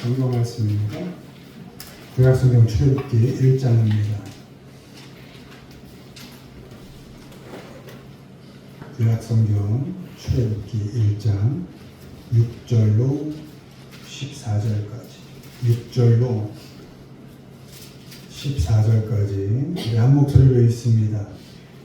성경 말씀입니다. 구약성경 출애굽기 1장입니다. 구약성경 출애굽기 1장 6절로 14절까지 6절로 14절까지 우리 한 목소리로 읽습니다.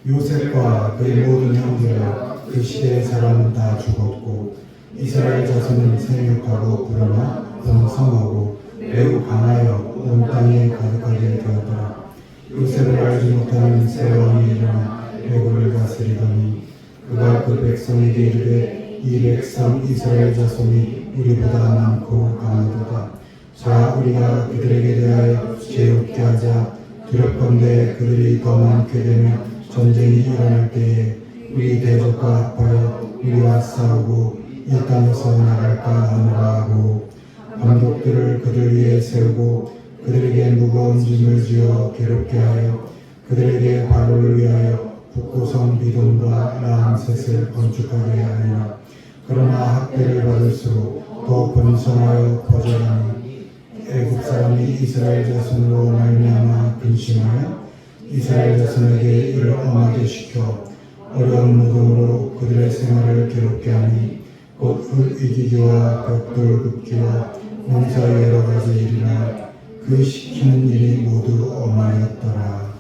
요셉과 그의 모든 형제와 그 시대의 사람은 다 죽었고 이스라엘 자손은 생육하고 불어나 번성하고 매우 강하여 온 땅에 가득하게 되었더라. 요셉을 알지 못하는 새 왕이 일어나 애국을 다스리더니 그가 그 백성에게 이르되 이 백성 이스라엘 자손이 우리보다 많고 강하도다. 자, 우리가 그들에게 대하여 죄없게 하자. 두렵건대 그들이 더 많게 되면 전쟁이 일어날 때에 우리 대적과 합하여 우리와 싸우고 이 땅에서 나갈까 하노라 하고 감독들을 그들 위에 세우고 그들에게 무거운 짐을 지어 괴롭게 하여 그들에게 바로를 위하여 북고성 비돔과 라암셋을 건축하게 하니라. 그러나 학대를 받을수록 더 번성하여 거절하니 애국 사람이 이스라엘 자손으로 말미암아 근심하여 이스라엘 자손에게 이를 엄하게 시켜 어려운 노동으로 그들의 생활을 괴롭게 하니 곧 흙이기기와 벽돌 굽기와 농사의 여러 가지 일이나 그 시키는 일이 모두 엄하였더라.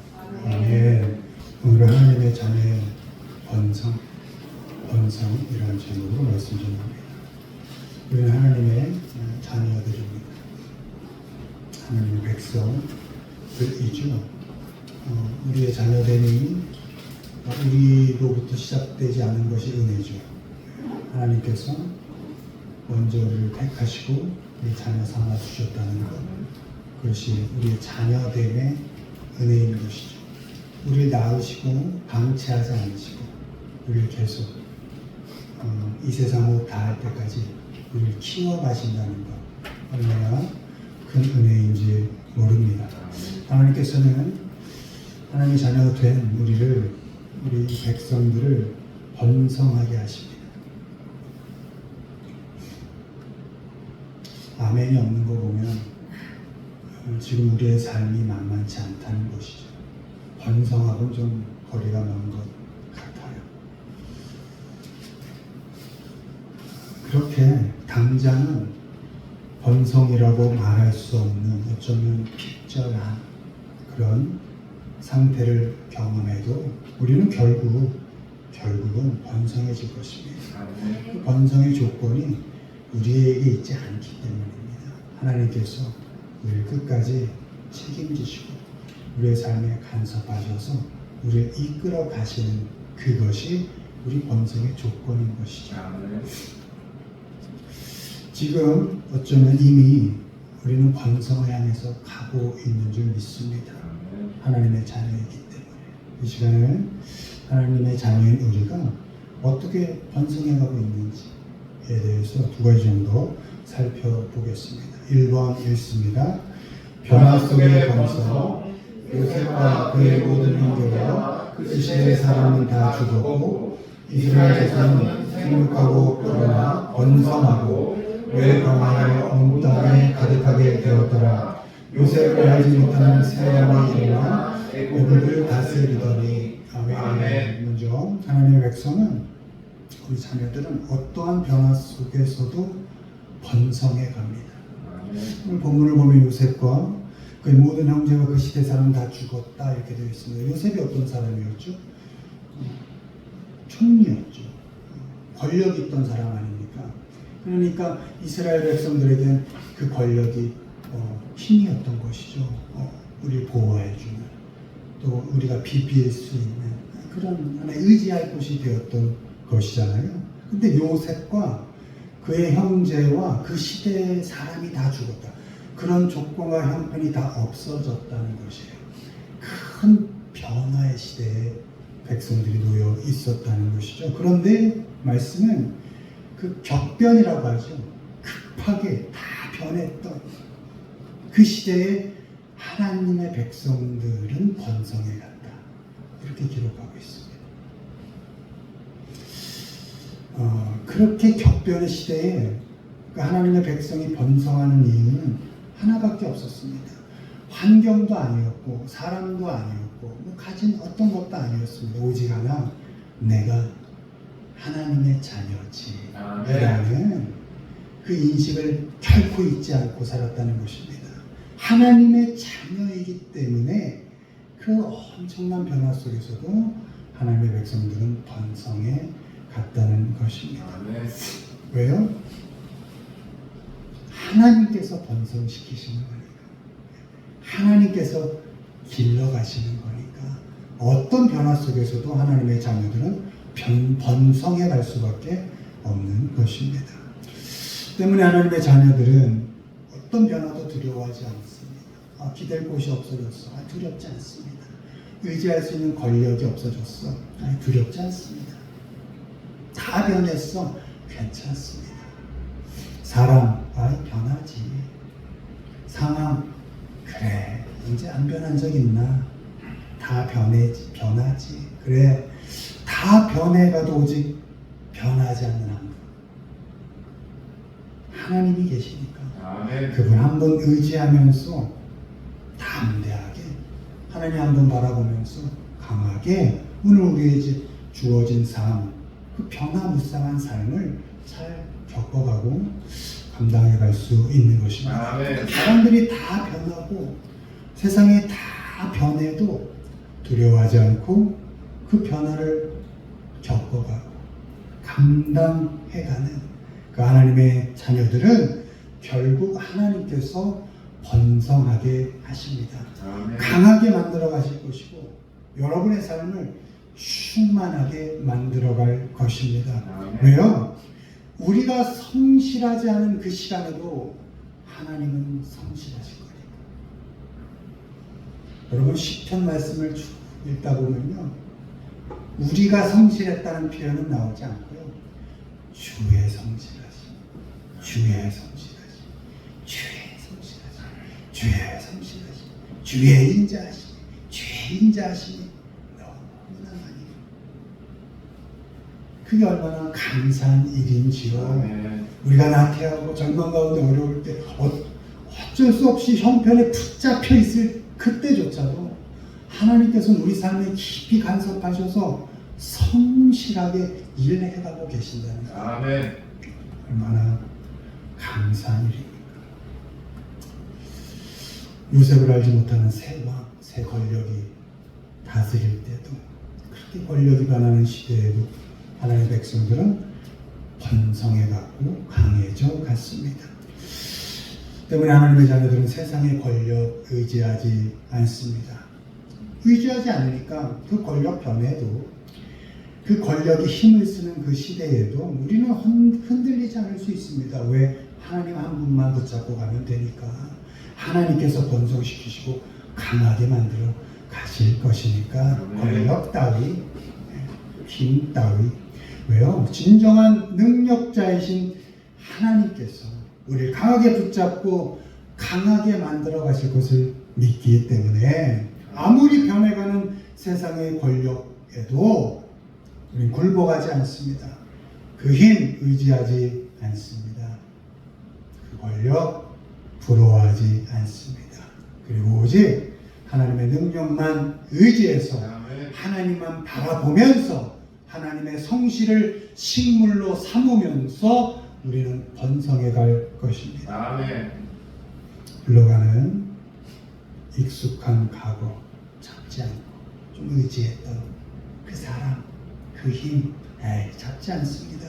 아멘. 오늘 하나님의 자녀의 번성이라는 제목으로 말씀 전합니다. 우리는 하나님의 자녀들입니다. 하나님의 백성들이죠. 우리의 자녀됨이 우리로부터 시작되지 않은 것이 은혜죠. 하나님께서 먼저 우리를 택하시고 우리 자녀 삼아 주셨다는 것, 그것이 우리의 자녀됨의 은혜인 것이죠. 우리를 낳으시고 방치하지 않으시고 우리를 계속 이 세상으로 닿을 때까지 우리를 키워가신다는 것, 얼마나 큰 은혜인지 모릅니다. 하나님께서는 하나님의 자녀가 된 우리 백성들을 번성하게 하십니다. 아멘이 없는 거 보면 지금 우리의 삶이 만만치 않다는 것이죠. 번성하고는 좀 거리가 먼 것 같아요. 그렇게 당장은 번성이라고 말할 수 없는 어쩌면 핍절한 그런 상태를 경험해도 우리는 결국은 번성해질 것입니다. 그 번성의 조건이 우리에게 있지 않기 때문입니다. 하나님께서 우리를 끝까지 책임지시고 우리의 삶에 간섭하셔서 우리를 이끌어 가시는 그것이 우리 번성의 조건인 것이죠. 지금 어쩌면 이미 우리는 번성을 향해서 가고 있는 줄 믿습니다. 하나님의 자녀이기 때문에 이 시간을 하나님의 자녀인 우리가 어떻게 번성해가고 있는지에 대해서 두 가지 정도 살펴보겠습니다. 1번 읽습니다. 변화 속의 번성. 요셉과 그의 모든 형제와 그 시대의 사람은 다 죽었고 이스라엘 자손은 생육하고 그러나 번성하고 왜 강하여 온 땅에 가득하게 되었더라. 요셉을 알지 못하는 새 왕이 일어나 애국을 다스리더니. 아멘. 먼저 하나님의 백성은, 우리 자녀들은 어떠한 변화 속에서도 번성해 갑니다. 오늘 본문을 보면 요셉과 그의 모든 형제와 그 시대 사람 다 죽었다 이렇게 되어 있습니다. 요셉이 어떤 사람이었죠? 총리였죠. 권력 있던 사람 아닙니까? 그러니까 이스라엘 백성들에게는 그 권력이 힘이었던 것이죠. 우리를 보호해주는, 또 우리가 비빌 수 있는 그런 하나의 의지할 곳이 되었던 것이잖아요. 근데 요셉과 그의 형제와 그 시대의 사람이 다 죽었다. 그런 조건과 형편이 다 없어졌다는 것이에요. 큰 변화의 시대에 백성들이 놓여 있었다는 것이죠. 그런데 말씀은 그 격변이라고 하죠. 급하게 다 변했던 그 시대에 하나님의 백성들은 번성해 갔다. 이렇게 기록하고 있습니다. 그렇게 격변의 시대에 그 하나님의 백성이 번성하는 이유는 하나밖에 없었습니다. 환경도 아니었고 사람도 아니었고 뭐 가진 어떤 것도 아니었습니다. 오직 하나, 내가 하나님의 자녀지 라는 그 인식을 결코 잊지 않고 살았다는 것입니다. 하나님의 자녀이기 때문에 그 엄청난 변화 속에서도 하나님의 백성들은 번성해 갔다는 것입니다. 왜요? 하나님께서 번성시키시는 거니까. 하나님께서 길러가시는 거니까. 어떤 변화 속에서도 하나님의 자녀들은 번성해 갈 수밖에 없는 것입니다. 때문에 하나님의 자녀들은 어떤 변화도 두려워하지 않습니다. 기댈 곳이 없어졌어. 두렵지 않습니다. 의지할 수 있는 권력이 없어졌어. 두렵지 않습니다. 다 변했어. 괜찮습니다. 사람, 변하지. 상황, 그래, 이제 안 변한 적 있나? 다 변하지. 그래, 다 변해가도 오직 변하지 않는 한 분. 하나님이 계시니까. 그분 한 번 의지하면서 담대하게 하나님 한 번 바라보면서 강하게 오늘 우리에게 주어진 삶, 그 변화무쌍한 삶을 잘 겪어가고 감당해 갈 수 있는 것입니다. 사람들이 다 변하고 세상이 다 변해도 두려워하지 않고 그 변화를 겪어가고 감당해가는 그 하나님의 자녀들은 결국 하나님께서 번성하게 하십니다. 강하게 만들어 가실 것이고 여러분의 삶을 충만하게 만들어 갈 것입니다. 왜요? 우리가 성실하지 않은 그 시간에도 하나님은 성실하실 거예요. 여러분 시편 말씀을 쭉 읽다 보면요, 우리가 성실했다는 표현은 나오지 않고요, 주의 성실하심, 주의 성실하심, 주의 성실하심, 주의 성실하심, 주의 인자하심, 주의 인자하심이 너무나 많이. 그게 얼마나 감사한 일인지요. 우리가 나태하고 절망 가운데 어려울 때 어쩔 수 없이 형편에 붙잡혀 있을 그때조차도 하나님께서는 우리 삶에 깊이 간섭하셔서 성실하게 일해가고 계신다는 것. 얼마나 감사한 일입니까? 요셉을 알지 못하는 새 왕, 새 권력이 다스릴 때도, 그렇게 권력이 변하는 시대에도 하나님의 백성들은 번성해갔고 강해져 갔습니다. 때문에 하나님의 자녀들은 세상의 권력 의지하지 않습니다. 의지하지 않으니까 그 권력 변해도, 그 권력이 힘을 쓰는 그 시대에도 우리는 흔들리지 않을 수 있습니다. 왜? 하나님 한 분만 붙잡고 가면 되니까. 하나님께서 번성시키시고 강하게 만들어 가실 것이니까 권력 따위, 힘 따위. 왜요? 진정한 능력자이신 하나님께서 우리를 강하게 붙잡고 강하게 만들어 가실 것을 믿기 때문에 아무리 변해가는 세상의 권력에도 우리는 굴복하지 않습니다. 그 힘 의지하지 않습니다. 그 권력 부러워하지 않습니다. 그리고 오직 하나님의 능력만 의지해서 하나님만 바라보면서 하나님의 성실을 식물로 삼으면서 우리는 번성해 갈 것입니다. 흘러가는 익숙한 과거, 잡지 않고 좀 의지했던 그 사람, 그 힘, 잡지 않습니다.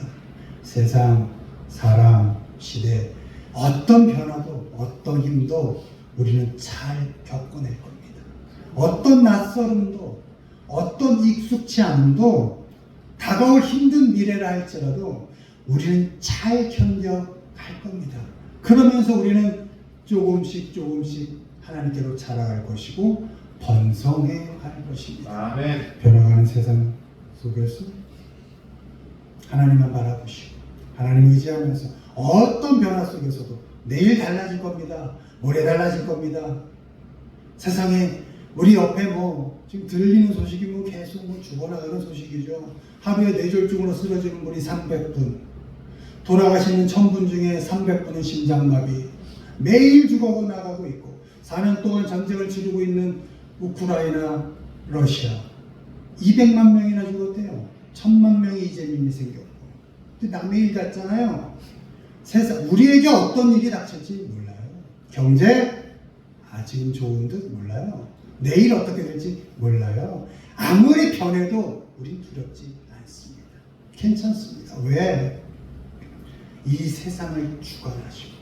세상, 사람, 시대, 어떤 변화도 어떤 힘도 우리는 잘 겪어낼 겁니다. 어떤 낯설음도 어떤 익숙치 않음도 다가올 힘든 미래라 할지라도 우리는 잘 견뎌갈 겁니다. 그러면서 우리는 조금씩 하나님께로 자라갈 것이고 번성해 갈 것입니다. 변화가는 세상 속에서 하나님만 바라보시고 하나님 의지하면서 어떤 변화 속에서도 내일 달라질 겁니다. 모레 달라질 겁니다. 세상에 우리 옆에 지금 들리는 소식이 계속 죽어나가는 소식이죠. 하루에 뇌졸중으로 쓰러지는 분이 300분, 돌아가시는 1000분 중에 300분은 심장마비, 매일 죽어 나가고 있고 4년 동안 전쟁을 치르고 있는 우크라이나, 러시아 200만 명이나 죽었대요. 1000만 명의 이재민이 생겼고. 근데 남의 일 같잖아요. 세상 우리에게 어떤 일이 닥칠지 몰라요. 경제 아직은 좋은 듯 몰라요. 내일 어떻게 될지 몰라요. 아무리 변해도 우린 두렵지 않습니다. 괜찮습니다. 왜? 이 세상을 주관하시고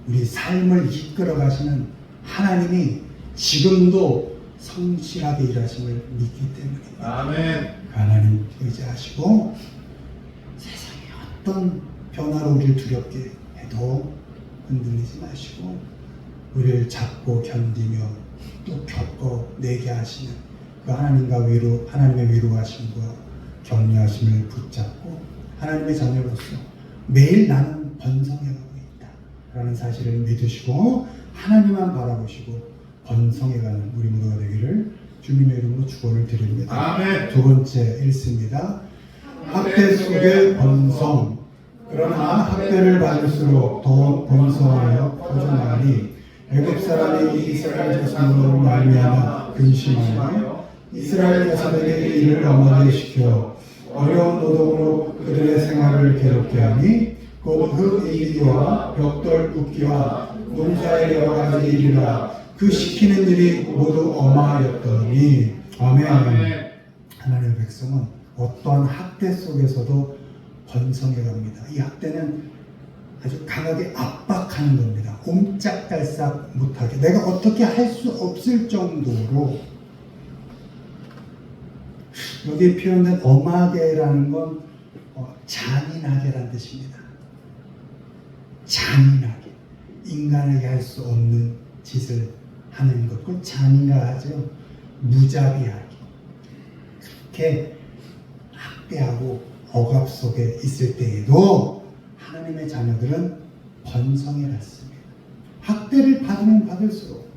우리 삶을 이끌어 가시는 하나님이 지금도 성실하게 일하심을 믿기 때문입니다. 아멘. 하나님 의지하시고 세상에 어떤 변화로 우리를 두렵게 해도 흔들리지 마시고 우리를 잡고 견디며 또 겪어내게 하시는 그 하나님의 위로하심과 격려하심을 붙잡고 하나님의 자녀로서 매일 나는 번성해가고 있다 라는 사실을 믿으시고 하나님만 바라보시고 번성해가는 우리 모두가 되기를 주님의 이름으로 축원을 드립니다. 아멘. 두 번째 읽습니다. 학대 속의 번성. 그러나 학대를 받을수록 더 번성하여 퍼져나가니 애굽 사람이 이스라엘 자손으로 말미암아 근심하여 이스라엘 자손에게 이를 엄하게 시켜 어려운 노동으로 그들의 생활을 괴롭게 하니 곧 흙 이기와 벽돌 굽기와 농사의 여러 가지 일이라 그 시키는 일이 모두 어마하였더니. 아멘. 하나님의 백성은 어떠한 학대 속에서도 번성해 갑니다. 이 학대는 아주 강하게 압박하는 겁니다. 옴짝달싹 못하게 내가 어떻게 할 수 없을 정도로. 여기 표현된 엄하게라는 건 잔인하게라는 뜻입니다. 잔인하게 인간에게 할 수 없는 짓을 하는 것, 그걸 잔인하죠. 무자비하게 그렇게 학대하고 억압 속에 있을 때에도 하나님의 자녀들은 번성해 갔습니다. 학대를 받으면 받을수록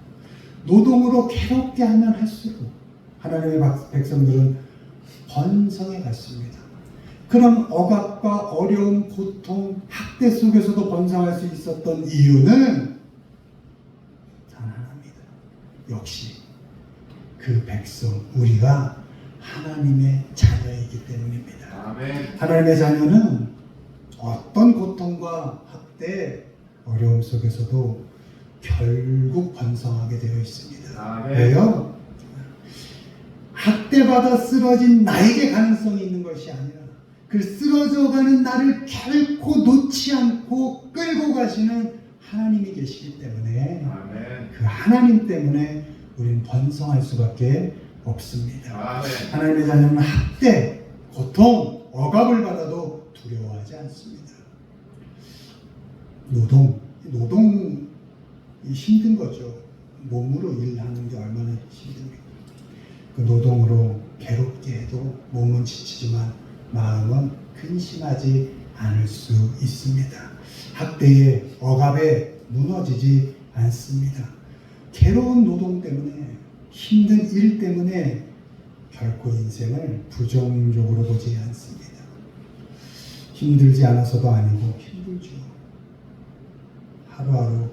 노동으로 괴롭게 하면 할수록 하나님의 백성들은 번성해 갔습니다. 그런 억압과 어려움, 고통, 학대 속에서도 번성할 수 있었던 이유는 단 하나입니다. 역시 그 백성, 우리가 하나님의 자녀이기 때문입니다. 아멘. 하나님의 자녀는 어떤 고통과 학대, 어려움 속에서도 결국 번성하게 되어 있습니다. 아멘. 왜요? 학대받아 쓰러진 나에게 가능성이 있는 것이 아니라 그 쓰러져가는 나를 결코 놓지 않고 끌고 가시는 하나님이 계시기 때문에 아멘. 그 하나님 때문에 우리는 번성할 수밖에 없습니다. 아멘. 하나님의 자녀는 학대, 고통, 억압을 받아도 두려워하지 않습니다. 노동이 힘든 거죠. 몸으로 일하는 게 얼마나 힘듭니까? 그 노동으로 괴롭게 해도 몸은 지치지만 마음은 근심하지 않을 수 있습니다. 학대에 억압에 무너지지 않습니다. 괴로운 노동 때문에 힘든 일 때문에 결코 인생을 부정적으로 보지 않습니다. 힘들지 않아서도 아니고 힘들죠. 하루하루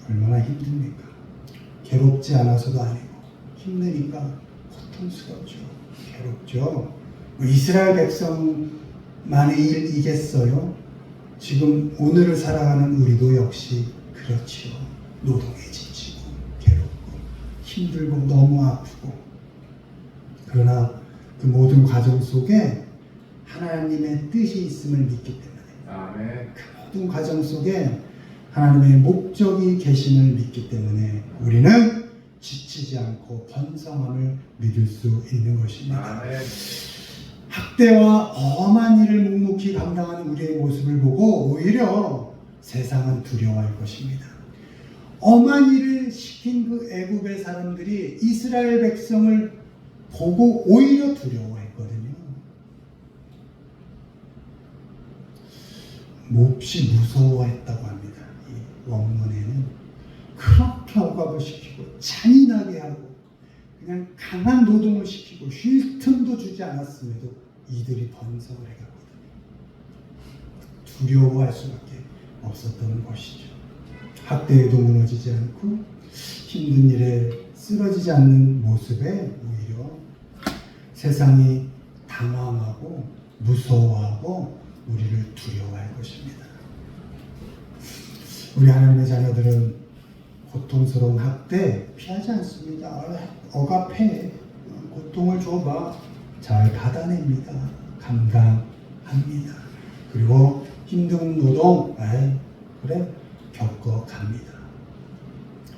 얼마나 힘듭니까? 괴롭지 않아서도 아니고 힘드니까 고통스럽죠. 괴롭죠. 이스라엘 백성만의 일이겠어요? 지금 오늘을 살아가는 우리도 역시 그렇지요. 노동에 지치고 괴롭고 힘들고 너무 아프고 그러나 그 모든 과정 속에 하나님의 뜻이 있음을 믿기 때문에 아멘. 그 모든 과정 속에 하나님의 목적이 계심을 믿기 때문에 우리는 지치지 않고 번성함을 믿을 수 있는 것입니다. 아멘. 학대와 엄한 일을 묵묵히 감당하는 우리의 모습을 보고 오히려 세상은 두려워할 것입니다. 엄한 일을 시킨 그 애굽의 사람들이 이스라엘 백성을 보고 오히려 두려워했거든요. 몹시 무서워했다고 합니다. 이 원문에는 그렇게 억압을 시키고 잔인하게 하고 그냥 강한 노동을 시키고 쉴 틈도 주지 않았음에도 이들이 번성을 해갔거든요. 두려워할 수밖에 없었던 것이죠. 학대에도 무너지지 않고 힘든 일에 쓰러지지 않는 모습에 오히려 세상이 당황하고 무서워하고 우리를 두려워할 것입니다. 우리 하나님의 자녀들은 고통스러운 학대 피하지 않습니다. 억압해, 고통을 줘봐, 잘 받아냅니다. 감당합니다. 그리고 힘든 노동, 그래, 겪어갑니다.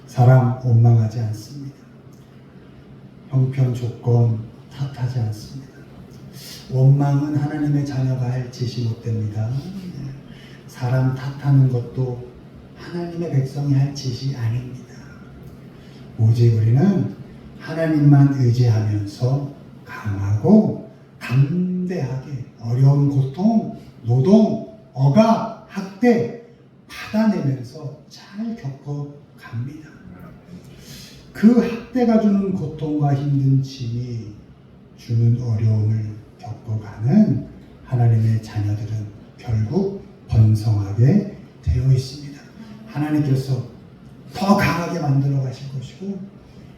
사람 원망하지 않습니다. 형편 조건 탓하지 않습니다. 원망은 하나님의 자녀가 할 짓이 못 됩니다. 사람 탓하는 것도 하나님의 백성이 할 짓이 아닙니다. 오직 우리는 하나님만 의지하면서 강하고 담대하게 어려운 고통, 노동, 억압, 학대 받아내면서 잘 겪어갑니다. 그 학대가 주는 고통과 힘든 짐이 주는 어려움을 겪어가는 하나님의 자녀들은 결국 번성하게 되어 있습니다. 하나님께서 더 강하게 만들어 가실 것이고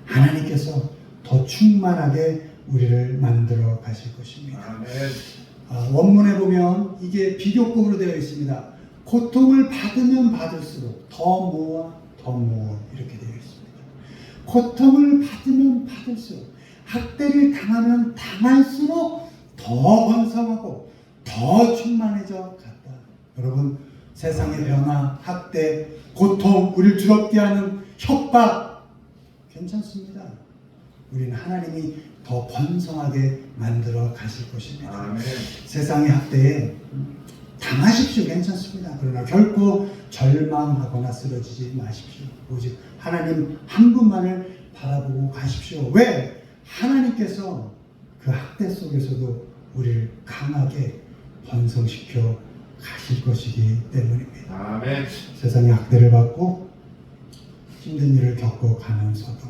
하나님께서 더 충만하게 우리를 만들어 가실 것입니다. 원문에 보면 이게 비교급으로 되어 있습니다. 고통을 받으면 받을수록 더 모아 이렇게 되어 있습니다. 고통을 받으면 받을수록 학대를 당하면 당할수록 더 번성하고 더 충만해져 갔다. 여러분, 세상의 변화, 학대, 고통, 우리를 두렵게 하는 협박 괜찮습니다. 우리는 하나님이 더 번성하게 만들어 가실 것입니다. 아멘. 세상의 학대에 당하십시오. 괜찮습니다. 그러나 결코 절망하거나 쓰러지지 마십시오. 오직 하나님 한 분만을 바라보고 가십시오. 왜? 하나님께서 그 학대 속에서도 우리를 강하게 번성시켜 가실 것이기 때문입니다. 아멘. 세상의 학대를 받고 힘든 일을 겪어가면서도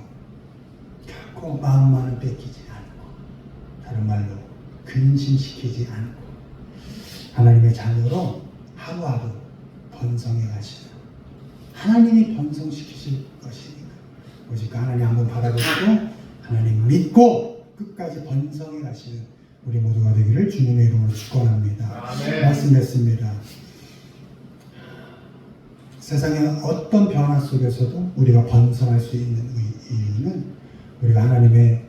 결코 마음만은 뺏기지 않고, 다른 말로 근심시키지 않고 하나님의 자녀로 하루하루 번성해 가시는, 하나님이 번성시키실 것이니까 오직 하나님 한번 바라보시고 하나님 믿고 끝까지 번성해 가시는 우리 모두가 되기를 주님의 이름으로 축원합니다. 말씀했습니다. 세상의 어떤 변화 속에서도 우리가 번성할 수 있는 이유는 우리가 하나님의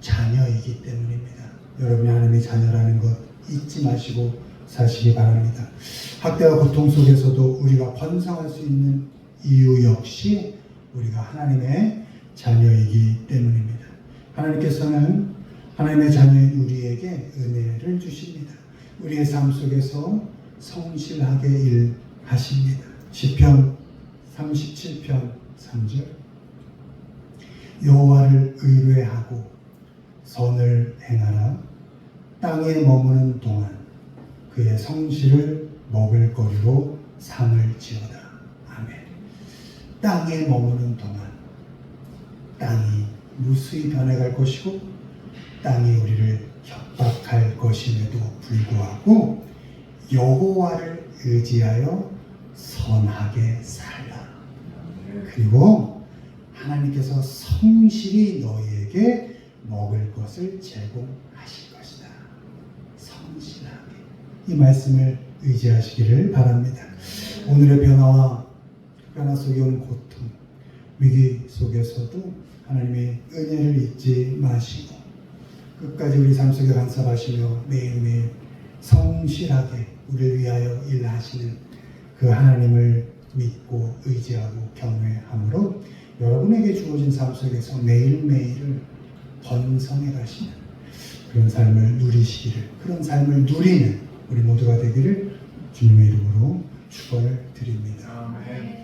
자녀이기 때문입니다. 여러분이 하나님의 자녀라는 것 잊지 마시고 사시기 바랍니다. 학대와 고통 속에서도 우리가 번성할 수 있는 이유 역시 우리가 하나님의 자녀이기 때문입니다. 하나님께서는 하나님의 자녀인 우리에게 은혜를 주십니다. 우리의 삶 속에서 성실하게 일하십니다. 시편 37편 3절 여호와를 의뢰하고 선을 행하라. 땅에 머무는 동안 그의 성실을 먹을거리로 삼을 지어다. 아멘. 땅에 머무는 동안 땅이 무수히 변해갈 것이고 땅이 우리를 협박할 것임에도 불구하고 여호와를 의지하여 선하게 살라. 그리고 하나님께서 성실히 너희에게 먹을 것을 제공하실 것이다. 성실하게. 이 말씀을 의지하시기를 바랍니다. 오늘의 변화 속에 온 고통, 위기 속에서도 하나님의 은혜를 잊지 마시고 끝까지 우리 삶 속에 간섭하시며 매일매일 성실하게 우리를 위하여 일하시는 그 하나님을 믿고 의지하고 경외함으로 여러분에게 주어진 삶 속에서 매일매일을 번성해 가시는 그런 삶을 누리시기를, 그런 삶을 누리는 우리 모두가 되기를 주님의 이름으로 축원을 드립니다. 아멘.